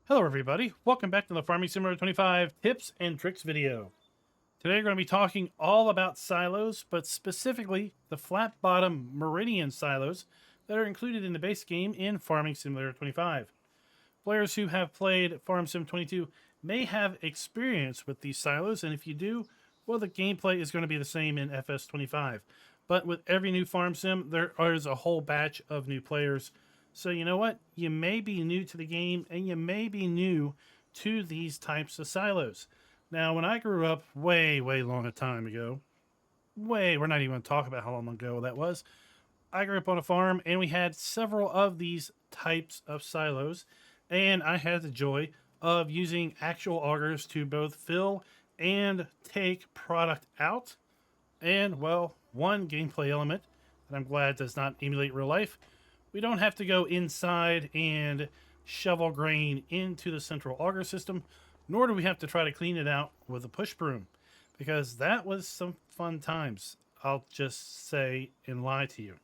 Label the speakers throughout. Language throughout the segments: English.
Speaker 1: Hello everybody, welcome back to the Farming Simulator 25 tips and tricks video. Today we're going to be talking all about silos, but specifically the flat bottom Meridian silos that are included in the base game in Farming Simulator 25. Players who have played Farm Sim 22 may have experience with these silos, and if you do, well, the gameplay is going to be the same in FS 25. But with every new Farm Sim, there is a whole batch of new players. So you know what? You may be new to the game, and you may be new to these types of silos. Now, when I grew up way long a time ago, we're not even going to talk about how long ago that was. I grew up on a farm, and we had several of these types of silos, and I had the joy of using actual augers to both fill and take product out. And, well, one gameplay element that I'm glad does not emulate real life, we don't have to go inside and shovel grain into the central auger system, nor do we have to try to clean it out with a push broom, because that was some fun times, I'll just say and lie to you.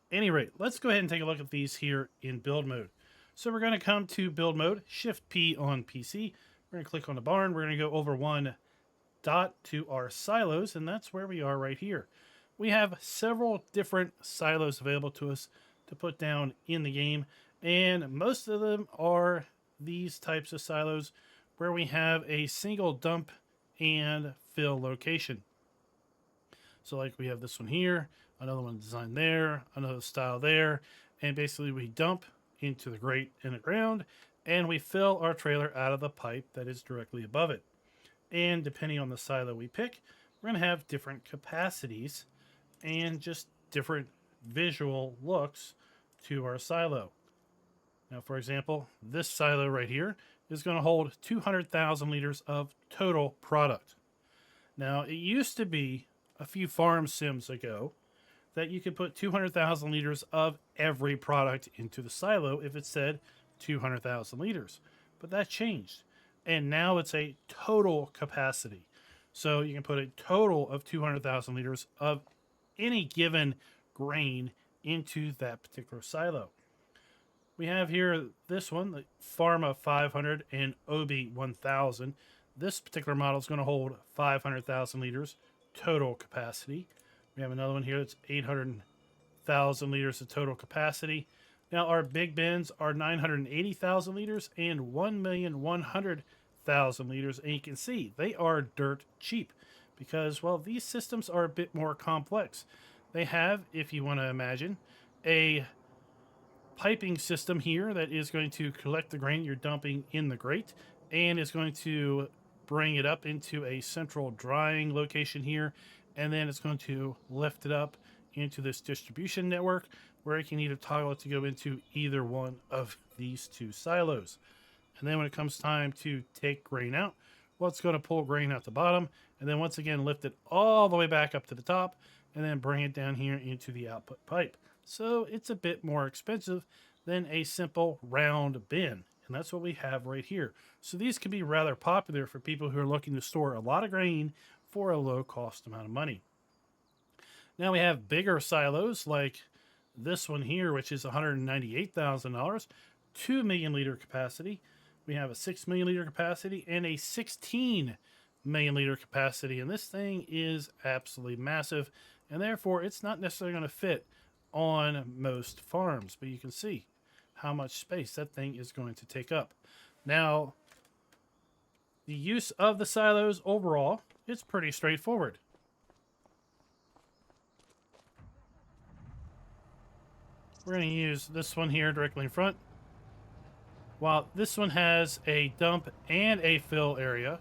Speaker 1: Any rate, let's go ahead and take a look at these here in build mode. So we're going to come to build mode, Shift P on PC. We're going to click on the barn. We're going to go over one dot to our silos, and that's where we are right here. We have several different silos available to us to put down in the game, and most of them are these types of silos where we have a single dump and fill location. So like we have this one here, another one designed there, another style there, and basically we dump into the grate in the ground and we fill our trailer out of the pipe that is directly above it. And depending on the silo we pick, we're going to have different capacities and just different visual looks to our silo. Now, for example, this silo right here is going to hold 200,000 liters of total product. Now, it used to be a few farm sims ago that you could put 200,000 liters of every product into the silo if it said 200,000 liters. But that changed. And now it's a total capacity. So you can put a total of 200,000 liters of any given grain into that particular silo. We have here this one, the Pharma 500 and Obi 1000. This particular model is going to hold 500,000 liters total capacity. We have another one here that's 800,000 liters of total capacity. Now our big bins are 980,000 liters and 1,100,000 liters. And you can see they are dirt cheap because, well, these systems are a bit more complex. They have, if you want to imagine, a piping system here that is going to collect the grain you're dumping in the grate and is going to bring it up into a central drying location here, and then it's going to lift it up into this distribution network where it can either toggle it to go into either one of these two silos. And then when it comes time to take grain out, well, it's going to pull grain out the bottom and then once again lift it all the way back up to the top and then bring it down here into the output pipe. So it's a bit more expensive than a simple round bin. And that's what we have right here. So these can be rather popular for people who are looking to store a lot of grain for a low cost amount of money. Now we have bigger silos like this one here, which is $198,000, 2 million liter capacity. We have a 6 million liter capacity and a 16 million liter capacity. And this thing is absolutely massive. And therefore it's not necessarily going to fit on most farms, but you can see how much space that thing is going to take up. Now, the use of the silos overall, it's pretty straightforward. We're going to use this one here directly in front. While this one has a dump and a fill area,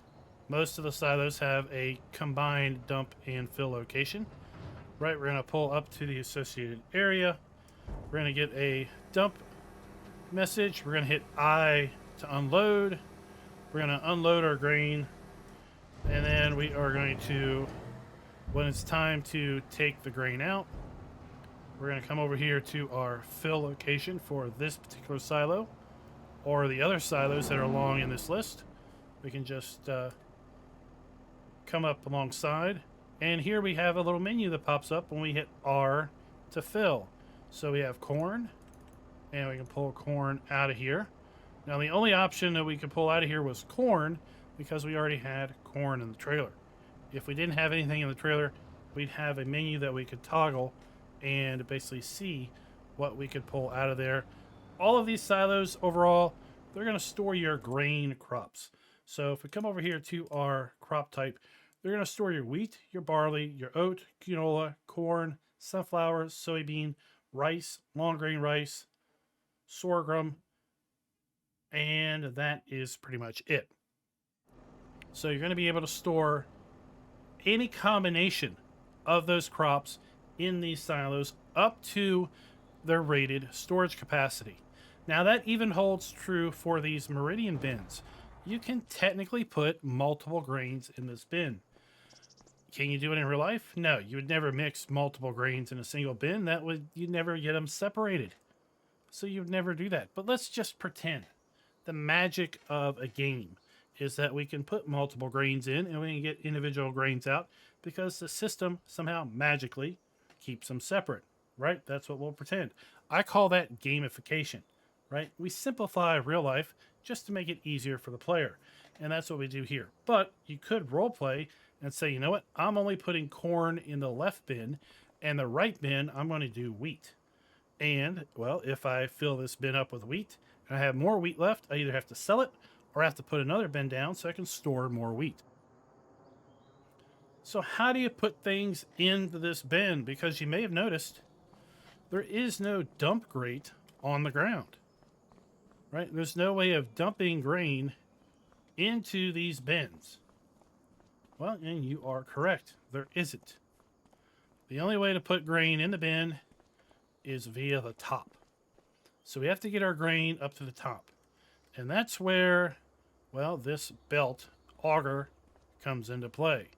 Speaker 1: most of the silos have a combined dump and fill location. Right, we're going to pull up to the associated area. We're going to get a dump message. We're going to hit I to unload. We're going to unload our grain. And then we are going to, when it's time to take the grain out, we're going to come over here to our fill location for this particular silo or the other silos that are along in this list. We can just come up alongside. And here we have a little menu that pops up when we hit R to fill. So we have corn, and we can pull corn out of here. Now, the only option that we could pull out of here was corn because we already had corn in the trailer. If we didn't have anything in the trailer, we'd have a menu that we could toggle and basically see what we could pull out of there. All of these silos overall, they're going to store your grain crops. So if we come over here to our crop type, they're going to store your wheat, your barley, your oat, canola, corn, sunflower, soybean, rice, long grain rice, sorghum, and that is pretty much it. So you're going to be able to store any combination of those crops in these silos up to their rated storage capacity. Now that even holds true for these Meridian bins. You can technically put multiple grains in this bin. Can you do it in real life? No, you would never mix multiple grains in a single bin. You'd never get them separated. So you'd never do that. But let's just pretend. The magic of a game is that we can put multiple grains in and we can get individual grains out because the system somehow magically keeps them separate, right? That's what we'll pretend. I call that gamification, right? We simplify real life just to make it easier for the player. And that's what we do here. But you could role play and say, you know what? I'm only putting corn in the left bin, and the right bin, I'm going to do wheat. And, well, if I fill this bin up with wheat and I have more wheat left, I either have to sell it or I have to put another bin down so I can store more wheat. So how do you put things into this bin? Because you may have noticed there is no dump grate on the ground, right? There's no way of dumping grain into these bins. Well, and you are correct. There isn't. The only way to put grain in the bin is via the top. So we have to get our grain up to the top. And that's where, well, this belt auger comes into play.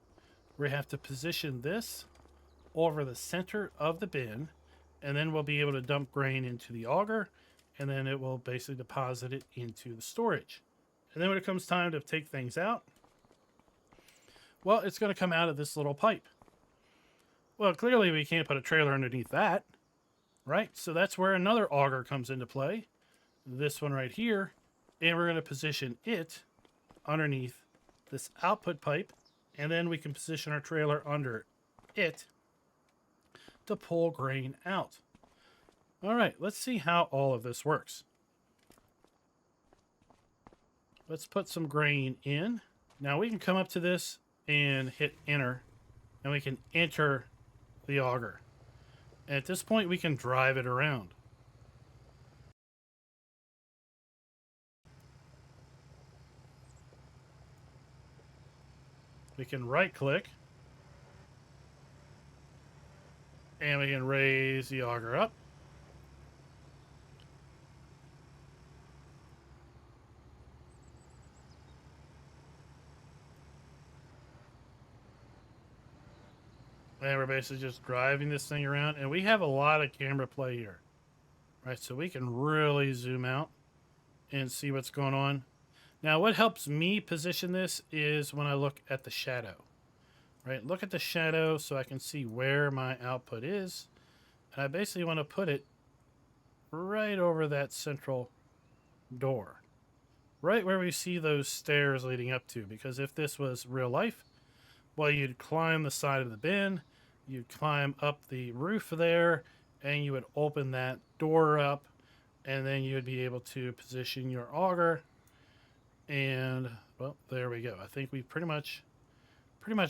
Speaker 1: We have to position this over the center of the bin, and then we'll be able to dump grain into the auger, and then it will basically deposit it into the storage. And then when it comes time to take things out, well, it's going to come out of this little pipe. Well, clearly we can't put a trailer underneath that, right? So that's where another auger comes into play. This one right here. And we're going to position it underneath this output pipe. And then we can position our trailer under it to pull grain out. All right, let's see how all of this works. Let's put some grain in. Now we can come up to this and hit enter, and we can enter the auger. And at this point, we can drive it around. We can right click, and we can raise the auger up. And we're basically just driving this thing around. And we have a lot of camera play here, right? So we can really zoom out and see what's going on. Now, what helps me position this is when I look at the shadow, right? Look at the shadow so I can see where my output is. And I basically want to put it right over that central door, right where we see those stairs leading up to. Because if this was real life, well, you'd climb the side of the bin, you'd climb up the roof there, and you would open that door up, and then you would be able to position your auger. And, well, there we go. I think we pretty much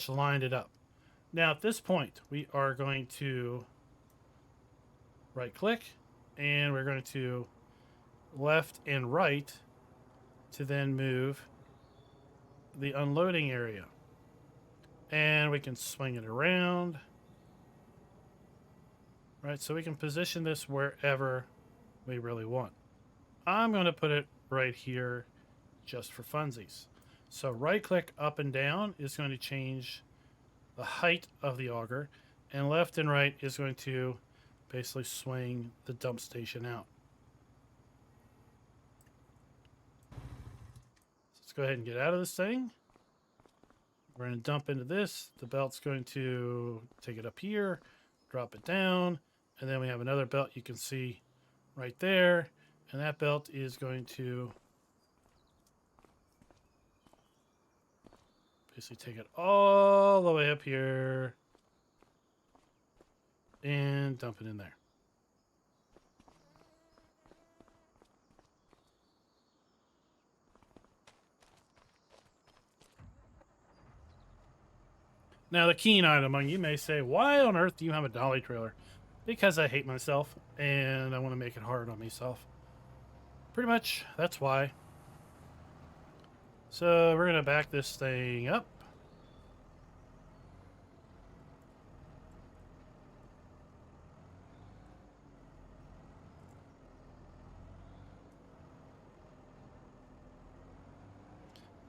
Speaker 1: lined it up. Now, at this point, we are going to right-click, and we're going to left and right to then move the unloading area. And we can swing it around. Right, so we can position this wherever we really want. I'm going to put it right here just for funsies. So right-click up and down is going to change the height of the auger, and left and right is going to basically swing the dump station out. So let's go ahead and get out of this thing. We're going to dump into this. The belt's going to take it up here, drop it down, and then we have another belt you can see right there. And that belt is going to Basically take it all the way up here and dump it in there. Now, the keen item among you may say, why on earth do you have a dolly trailer? Because I hate myself, and I want to make it hard on myself. Pretty much, that's why. So, we're going to back this thing up.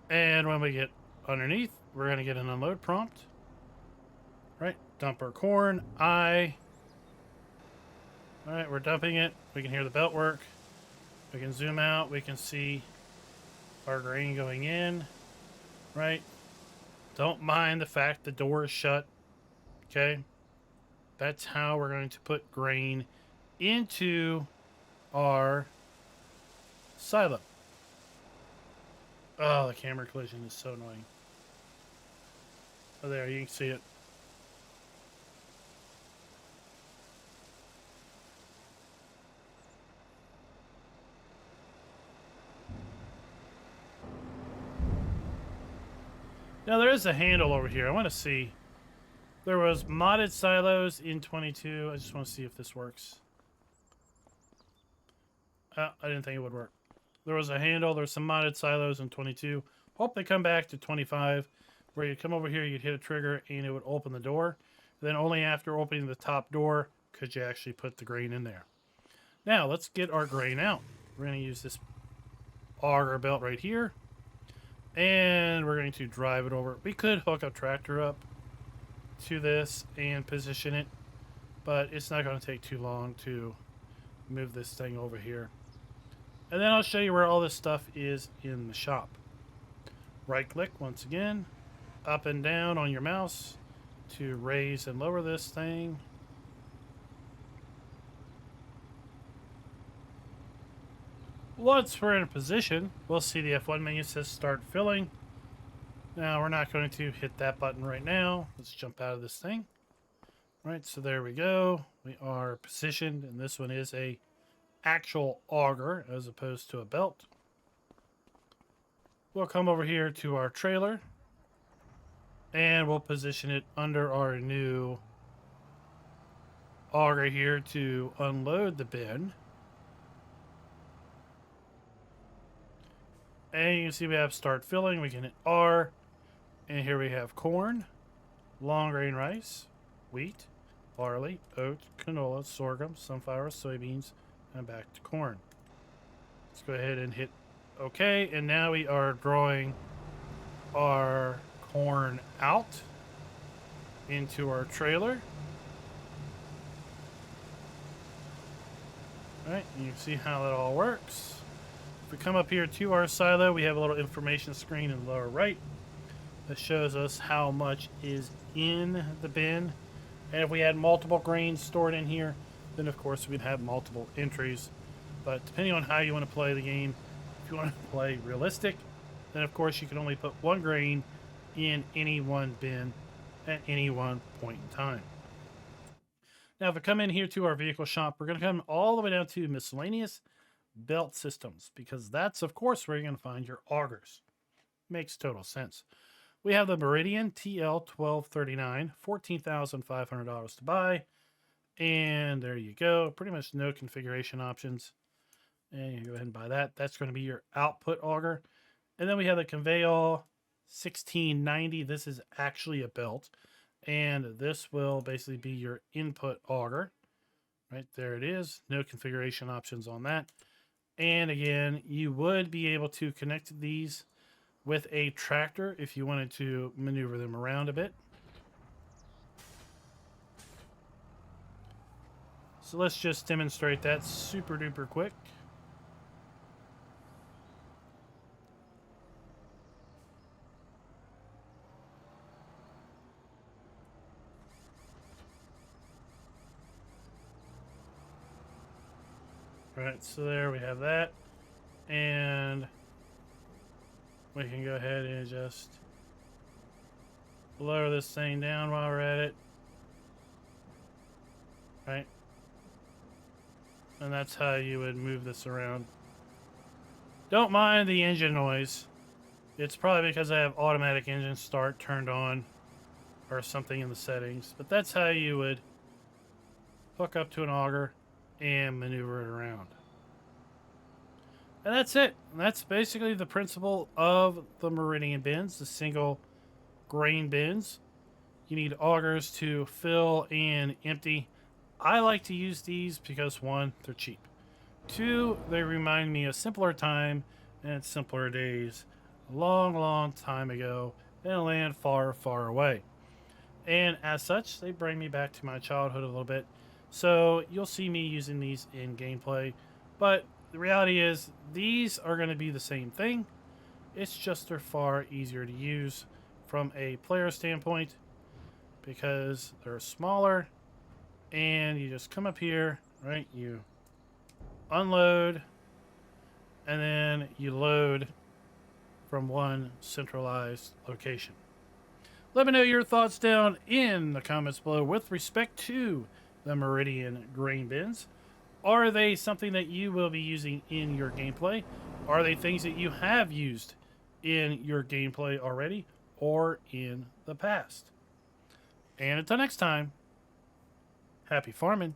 Speaker 1: And when we get underneath, we're going to get an unload prompt. Right, dump our corn. Alright, we're dumping it. We can hear the belt work. We can zoom out. We can see our grain going in. Right. Don't mind the fact the door is shut. Okay. That's how we're going to put grain into our silo. Oh, the camera collision is so annoying. Oh, there, you can see it. Now, there is a handle over here. I want to see. There was modded silos in 22. I just want to see if this works. I didn't think it would work. There was a handle. There's some modded silos in 22. Hope they come back to 25, where you'd come over here, you'd hit a trigger, and it would open the door. Then only after opening the top door could you actually put the grain in there. Now, let's get our grain out. We're going to use this auger belt right here. And we're going to drive it over. We could hook a tractor up to this and position it, but it's not going to take too long to move this thing over here. And then I'll show you where all this stuff is in the shop. Right click once again, up and down on your mouse to raise and lower this thing. Once we're in a position, we'll see the F1 menu says start filling. Now, we're not going to hit that button right now. Let's jump out of this thing. Right, so there we go. We are positioned, and this one is a actual auger as opposed to a belt. We'll come over here to our trailer, and we'll position it under our new auger here to unload the bin. And you can see we have start filling. We can hit R. And here we have corn, long grain rice, wheat, barley, oat, canola, sorghum, sunflower, soybeans, and back to corn. Let's go ahead and hit OK. And now we are drawing our corn out into our trailer. All right, you can see how that all works. If we come up here to our silo, we have a little information screen in the lower right that shows us how much is in the bin. And if we had multiple grains stored in here, then of course we'd have multiple entries. But depending on how you want to play the game, if you want to play realistic, then of course you can only put one grain in any one bin at any one point in time. Now, if we come in here to our vehicle shop, we're going to come all the way down to miscellaneous belt systems, because that's of course where you're going to find your augers. Makes total sense. We have the Meridian TL1239, $14,500 to buy, and there you go. Pretty much no configuration options, and you go ahead and buy that. That's going to be your output auger. And then we have the Conveyal 1690. This is actually a belt, and this will basically be your input auger. Right there it is. No configuration options on that. And again, you would be able to connect these with a tractor if you wanted to maneuver them around a bit. So let's just demonstrate that super duper quick. Right, so there we have that, and we can go ahead and just lower this thing down while we're at it. Right? And that's how you would move this around. Don't mind the engine noise. It's probably because I have automatic engine start turned on or something in the settings. But that's how you would hook up to an auger and maneuver it around. And that's it. And that's basically the principle of the Meridian bins, the single grain bins. You need augers to fill and empty. I like to use these because 1, they're cheap. 2, they remind me of simpler time and simpler days. A long, long time ago in a land far, far away. And as such, they bring me back to my childhood a little bit. So you'll see me using these in gameplay. But the reality is, these are going to be the same thing. It's just they're far easier to use from a player standpoint because they're smaller. And you just come up here, right? You unload, and then you load from one centralized location. Let me know your thoughts down in the comments below with respect to the Meridian grain bins. Are they something that you will be using in your gameplay? Are they things that you have used in your gameplay already or in the past? And until next time, happy farming.